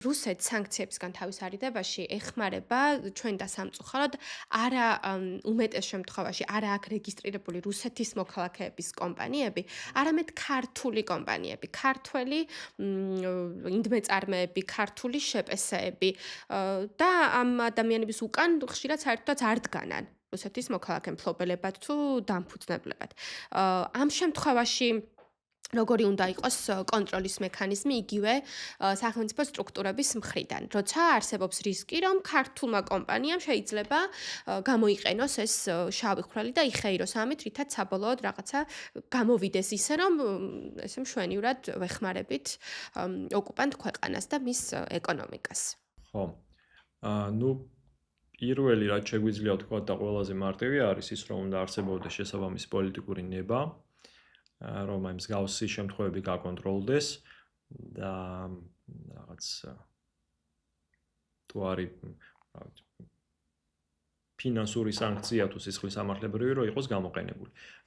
რუსეთს სანქციებისგან თავის არიდებაში ეხმარება ჩვენ დასამწუხაროდ არა უმეტეს შემთხვევაში არა აქ რეგისტრირებული რუსეთის მოქალაქეების კომპანიები, არამედ ქართული კომპანიები, ქართველი ინდმეწარმეები, ქართული შეპესეები და ამ ადამიანების უკან ხშირად საერთოდაც არ დგანან რუსეთის მოქალაქე მფლობელებად თუ დამფუძნებლებად. ამ შემთხვევაში როგორი უნდა იყოს კონტროლის მექანიზმი იგივე სახელმწიფო სტრუქტურების მხრიდან. როცა არსებობს რისკი, რომ ქართულმა კომპანიამ შეიძლება გამოიყენოს ეს შავი ხვრელი და იხეიროს ამით, რითაც საბოლოოდ რაღაცა გამოვიდეს ისე, რომ ესე მშვენივრად ვეხმარებით ოკუპანტ ქვეყანას და მის ეკონომიკას. ხო. ნუ პირველი რაც შეგვიძლია თქვა და ყველაზე მარტივი არის ის, რომ უნდა არსებობდეს შესაბამისი პოლიტიკური ნება, რომ აი მსგავსი შემთხვევები გაკონტროლდეს და რაღაც თუ არის ფინანსური სანქცია თუ სისხლის სამართლებრივი რომ იყოს გამოყენებული.